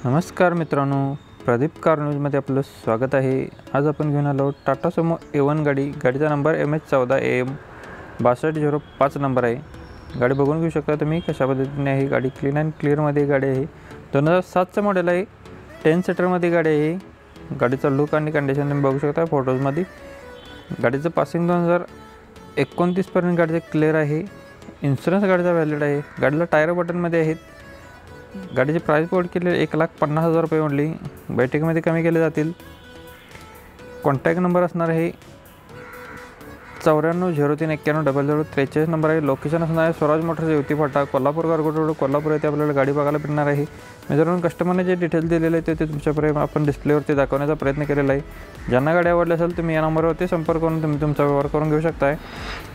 नमस्कार मित्रांनो, प्रदीप कार न्यूजमध्ये आपलं स्वागत आहे। आज आपण घेऊन आलो टाटा सुमो A1 गाडीचा नंबर MH14AM 6205 नंबर आहे। गाडी बघून घेऊ शकता तुम्ही कशा पद्धतीने आहे। गाडी क्लीन अँड क्लिअरमध्ये गाडी आहे। 2007चं मॉडेल आहे। 10 सीटरमध्ये गाडी आहे। गाडीचा लुक आणि कंडिशन तुम्ही बघू शकता फोटोजमध्ये। गाडीचं पासिंग 2029 पर्यंत गाडीचं क्लिअर आहे। इन्शुरन्स गाडीचा व्हॅलिड आहे। गाडीला टायर बटनमध्ये आहेत। गाडीची प्राइस कोड केले 1,50,000 रुपये ओनली। बैठकीमध्ये कमी केले जातील। कॉन्टॅक्ट नंबर असणार आहे 9403910043 नंबर आहे। लोकेशन असणार आहे स्वराज मोटर्स युवती फाटा कोल्हापूर गारगोट रोड कोल्हापूर येथे आपल्याला गाडी बघायला मिळणार आहे। मित्रांनो, कस्टमरने जे डिटेल्स दिलेले आहेत ते तुमच्यापर्यंत आपण डिस्प्लेवरती दाखवण्याचा प्रयत्न केलेला आहे। ज्यांना गाडी आवडली असेल तुम्ही या नंबरवरती संपर्क करून तुम्ही तुमचा व्यवहार करून घेऊ शकताय।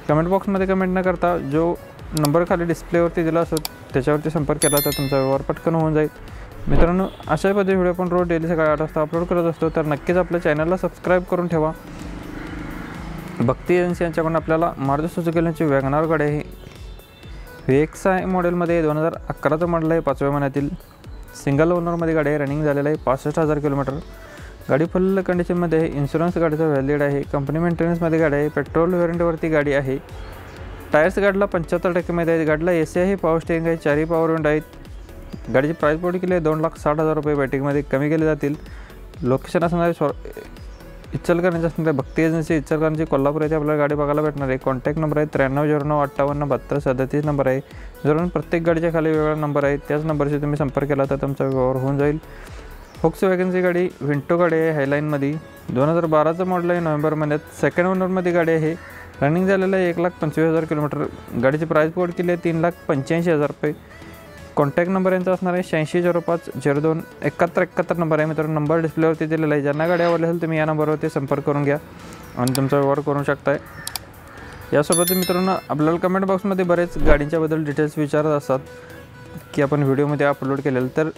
कमेंट बॉक्समध्ये कमेंट न करता जो नंबर खाली डिस्प्लेवरती दिला असतो त्याच्यावरती संपर्क केला तर तुमचा व्यवहार पटकन होऊन जाईल। मित्रांनो, अशा पद्धतीचे व्हिडिओ आपण रोज डेली सकाळी 8 वाजता अपलोड करत असतो, तर नक्कीच आपल्या चॅनलला सबस्क्राईब करून ठेवा। भक्ती एजन्सी यांच्याकडून आपल्याला मारुती सुझुकी वॅगनार गाडी आहे। VXI मॉडेलमध्ये 2011चं मॉडेल आहे। 5व्या महिन्यातील सिंगल ओनरमध्ये गाडी आहे। रनिंग झालेलं आहे 65,000 किलोमीटर। गाडी फुल कंडिशनमध्ये आहे। इन्शुरन्स गाडीचा व्हॅलिड आहे। कंपनी मेंटेनन्समध्ये गाडी आहे। पेट्रोल व्हेरियंटवरती गाडी आहे। टायर्स गाडीला 75% मध्ये आहेत। गाडीला AC आहे, पॉवर स्टेअरिंग आहे, 4 पॉवर विंडो आहेत। गाडीची प्राइस बोर्ड केली आहे 2,60,000 रुपये। बैठकीमध्ये कमी केले जातील। लोकेशन असणार आहे इचलकरंजी असणार आहे। भक्ती एजन्सी इचलकरंजी कोल्हापूर येथे आपल्याला गाडी बघायला भेटणार आहे। कॉन्टॅक्ट नंबर आहे 9309587237 नंबर आहे। जरूर प्रत्येक गाडीच्या खाली वेगळा नंबर आहे, त्याच नंबरशी तुम्ही संपर्क केला तर तुमचा व्यवहार होऊन जाईल। व्हॉक्सवॅगनची गाडी विंटो गाडी आहे हायलाईनमध्ये। 2012चं मॉडेल आहे। नोव्हेंबर महिन्यात सेकंड ओनरमध्ये गाडी आहे। रनिंग झालेलं आहे 1,25,000 किलोमीटर। गाडीची प्राइस बोर्ड केली आहे 3,85,000 रुपये। कॉन्टॅक्ट नंबर यांचा असणार आहे 8605027171 नंबर आहे। मित्रांनो, नंबर डिस्प्लेवरती दिलेला आहे। ज्यांना गाडी आवडली असेल तुम्ही या नंबरवरती संपर्क करून घ्या आणि तुमचा व्यवहार करू शकताय। यासोबत मित्रांनो, आपल्याला कमेंट बॉक्समध्ये बरेच गाडींच्याबद्दल डिटेल्स विचारत असतात की आपण व्हिडिओमध्ये अपलोड केलेलं, तर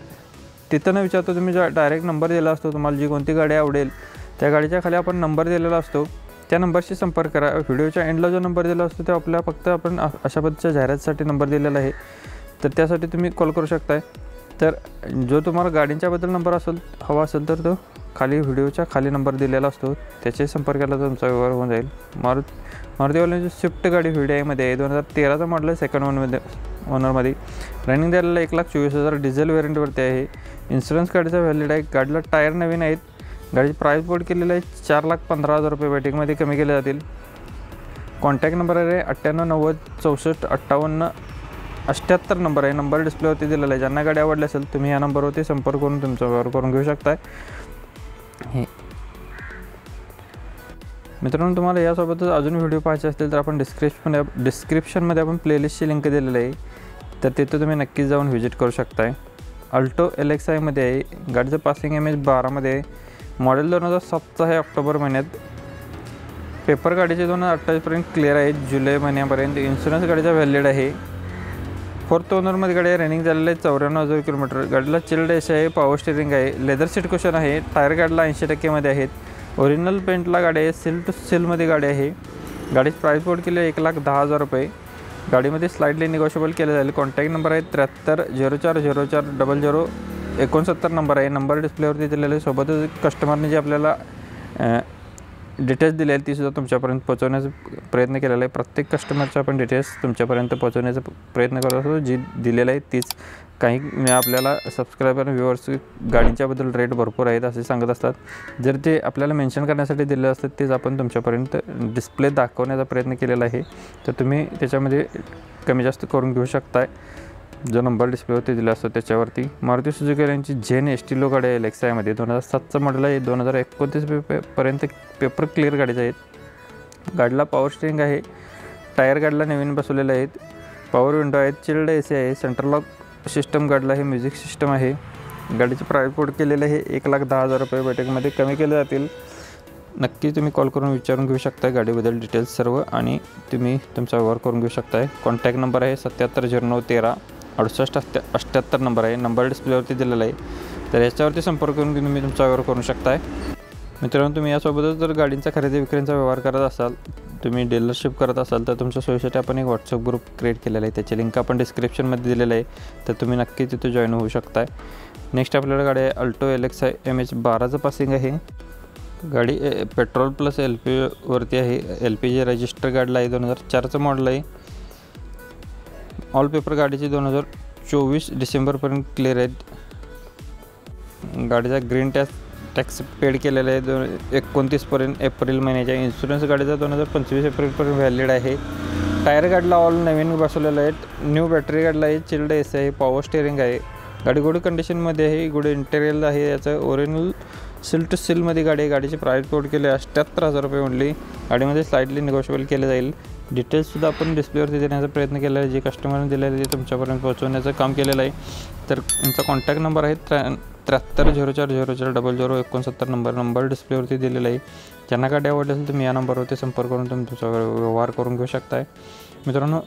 तिथं न विचारतो तुम्ही डायरेक्ट नंबर दिला असतो। तुम्हाला जी कोणती गाडी आवडेल त्या गाडीच्या खाली आपण नंबर दिलेला असतो, त्या नंबरशी संपर्क करा। व्हिडिओच्या एंडला जो नंबर दिला असतो तो आपल्या फक्त आपण अशा पद्धतीच्या जाहिरातीसाठी नंबर दिलेला आहे, तर त्यासाठी तुम्ही कॉल करू शकताय। तर जो तुम्हाला गाडींच्याबद्दल नंबर हवा असेल तर तो खाली व्हिडिओच्या खाली नंबर दिलेला असतो, त्याचे संपर्क केला तर तुमचा व्यवहार होऊन जाईल। मारुतीवाल्यांची स्विफ्ट गाडी VDI आहे। 2013चा मॉडेल आहे। सेकंड ओनरमध्ये रनिंग झालेला 1,24,000 डिझेल व्हेरियंटवरती आहे। इन्शुरन्स गाडीचा व्हॅलिड आहे। गाडीला टायर नवीन आहेत। गाडीची प्राइस बोर्ड केलेलं आहे 4,15,000 रुपये। बैठकीमध्ये कमी केले जातील। कॉन्टॅक्ट नंबर आहे 9890645878 नंबर आहे। नंबर डिस्प्लेवरती दिलेला आहे। ज्यांना गाडी आवडली असेल तुम्ही या नंबरवरती संपर्क करून तुमचा व्यवहार करून घेऊ शकताय। मित्रांनो, तुम्हाला यासोबतच अजून व्हिडिओ पाहायचे असतील तर आपण डिस्क्रिप्शनमध्ये आपण प्लेलिस्टची लिंक दिलेली आहे, तर तिथे तुम्ही नक्कीच जाऊन व्हिजिट करू शकताय। अल्टो LXI आहे। गाडीचं पासिंग MH12 आहे। मॉडेल 2007चं आहे। ऑक्टोबर महिन्यात पेपर गाडीचे 2028 पर्यंत क्लिअर आहे, जुलै महिन्यापर्यंत। इन्शुरन्स गाडीचा व्हॅलिड आहे। 4th ओनरमध्ये गाडी रनिंग झालेलं आहे 94,000 किलोमीटर। गाडीला चिल्ड AC आहे, पॉवर स्टेअरिंग आहे, लेदर सीट कुशन आहे। टायर गाडीला 80% मध्ये आहेत। ओरिजिनल पेंटला गाडी आहे। सील टू सीलमध्ये गाडी आहे। गाडीची प्राइस बोर्ड केली आहे 1,10,000 रुपये। गाडीमध्ये स्लाइडली निगोशिएबल केले जाईल। कॉन्टॅक्ट नंबर आहे 7304040069 नंबर आहे। नंबर डिस्प्लेवरती दिलेले सोबतच कस्टमरने जे आपल्याला डिटेल्स दिले आहेत तीसुद्धा तुमच्यापर्यंत पोहोचवण्याचा प्रयत्न केलेला आहे। प्रत्येक कस्टमरच्या आपण डिटेल्स तुमच्यापर्यंत पोहोचवण्याचा प्रयत्न करत असतो। जी दिलेलं आहे तीच काही आपल्याला सबस्क्रायबर व्ह्युअर्स गाडींच्याबद्दल रेट भरपूर आहेत असे सांगत असतात। जर ते आपल्याला मेन्शन करण्यासाठी दिलेले असतात तेच आपण तुमच्यापर्यंत डिस्प्ले दाखवण्याचा प्रयत्न केलेला आहे, तर तुम्ही त्याच्यामध्ये कमी जास्त करून घेऊ शकताय। जो नंबर डिस्प्लेवरती दिला असतो त्याच्यावरती मारुती सुझुकी यांची झेन ST गाडी आहे LXI 2007चं मॉडेल आहे। 2029 पर्यंत पेपर क्लिअर गाडीचे आहेत। गाडीला पॉवर स्टेअरिंग आहे। टायर गाडीला नवीन बसवलेले आहेत। पॉवर विंडो आहेत, चिल्ड AC आहे, सेंट्रल लॉक सिस्टम गाडीला आहे, म्युझिक सिस्टम आहे। गाडीची प्राइस बोर्ड केलेलं आहे 1,10,000 रुपये। बैठकीमध्ये कमी केले जातील। नक्की तुम्ही कॉल करून विचारून घेऊ शकता गाडीबद्दल डिटेल्स सर्व आणि तुम्ही तुमचा व्यवहार करून घेऊ शकताय। कॉन्टॅक्ट नंबर आहे 7709136878 नंबर आहे। नंबर डिस्प्लेवरती दिलेला आहे, तर याच्यावरती संपर्क करून तुम्ही तुमचा व्यवहार करू शकताय। मित्रांनो, तुम्ही यासोबतच जर गाडींचा खरेदी विक्रीचा व्यवहार करत असाल, तुम्ही डीलरशिप करत असाल तर तुमच्या सोयीसाठी आपण एक व्हॉट्सअप ग्रुप क्रिएट केलेला आहे। त्याची लिंक आपण डिस्क्रिप्शनमध्ये दिलेलं आहे, तर तुम्ही नक्की तिथे जॉईन होऊ शकताय। नेक्स्ट आपल्याला गाडी आहे अल्टो LXi MH12चं पासिंग आहे। गाडी पेट्रोल प्लस LP वरती आहे। LPG रजिस्टर गाडीला आहे, 2004चं मॉडेल आहे। ऑल पेपर गाडीचे 2024 डिसेंबरपर्यंत क्लिअर आहेत। गाडीचा ग्रीन टॅक्स पेड केलेला आहे 29पर्यंत एप्रिल महिन्याच्या। इन्शुरन्स गाडीचा 2025 एप्रिलपर्यंत व्हॅलिड आहे। टायर गाडीला ऑल नवीन बसवलेला आहे। न्यू बॅटरी गाडीला आहे। चिल्ड AC आहे। पॉवर स्टेअरिंग आहे। गाडी गुड कंडिशनमध्ये आहे। गुड इंटेरियर आहे। याचं ओरिजिनल सील टू सीलमध्ये गाडी आहे। गाडीची प्राईस कोट केले 78,000 रुपये ओनली। गाडीमध्ये स्लाइटली निगोशिएबल केले जाईल। डिटेल्ससुद्धा आपण डिस्प्लेवरती देण्याचा प्रयत्न केला आहे। जे कस्टमरने दिलेले ते तुमच्यापर्यंत पोहोचवण्याचं काम केलेलं आहे। तर यांचा कॉन्टॅक्ट नंबर आहे 7304000069 नंबर डिस्प्लेवरती दिलेला आहे। ज्यांना गाडी आवडली असेल तुम्ही या नंबरवरती संपर्क करून तुम्ही तुमचा व्यवहार करून घेऊ शकताय। मित्रांनो,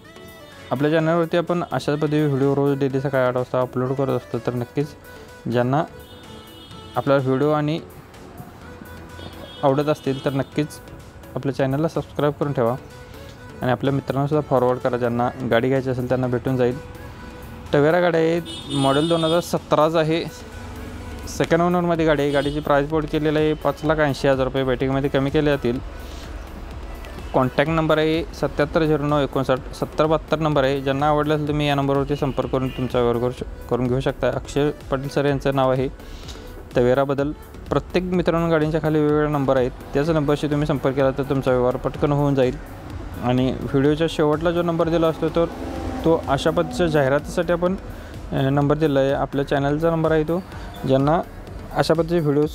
आपल्या चॅनलवरती आपण अशाच पद्धतीने व्हिडिओ रोज डेली सकाळी 8 वाजता अपलोड करत असतो। तर नक्कीच ज्यांना आपला व्हिडिओ आणि आवडत असतील तर नक्कीच आपल्या चॅनलला सबस्क्राईब करून ठेवा आणि आपल्या मित्रांनासुद्धा फॉरवर्ड करा। ज्यांना गाडी घ्यायची असेल त्यांना भेटून जाईल। टवेरा गाडी आहे, मॉडेल 2017चं आहे। सेकंड ओनरमध्ये गाडी आहे। गाडीची प्राईस बोर्ड केलेलं आहे 5,80,000 रुपये। बैठकीमध्ये कमी केले जातील। कॉन्टॅक्ट नंबर आहे 770959 7072 नंबर आहे। ज्यांना आवडलं असेल तुम्ही या नंबरवरती संपर्क करून तुमचा व्यवहार करून घेऊ शकता। अक्षय पाटील सर यांचं नाव आहे। तवेराबद्दल प्रत्येक मित्रांनो गाडींच्या खाली वेगवेगळे नंबर आहेत। त्याच नंबरशी तुम्ही संपर्क केला तर तुमचा व्यवहार पटकन होऊन जाईल। आणि व्हिडिओच्या शेवटला जो नंबर दिला असतो तर तो अशा पद्धतीच्या जाहिरातीसाठी आपण नंबर दिला आहे। आपल्या चॅनलचा नंबर आहे तो। ज्यांना अशा पद्धतीचे व्हिडिओज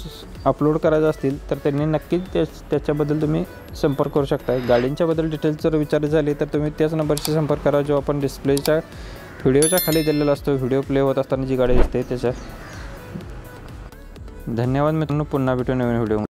अपलोड करायचे असतील तर त्यांनी नक्कीच त्याच्याबद्दल तुम्ही संपर्क करू शकता। गाडींच्याबद्दल डिटेल्स जर विचारायचे झाले तर तुम्ही त्याच नंबरशी संपर्क करा जो आपण डिस्प्लेच्या व्हिडिओच्या खाली दिलेला असतो। व्हिडिओ प्ले होत असताना जी गाडी दिसते त्याच्या। धन्यवाद मित्रांनो, पुन्हा भेटू नवीन व्हिडिओ।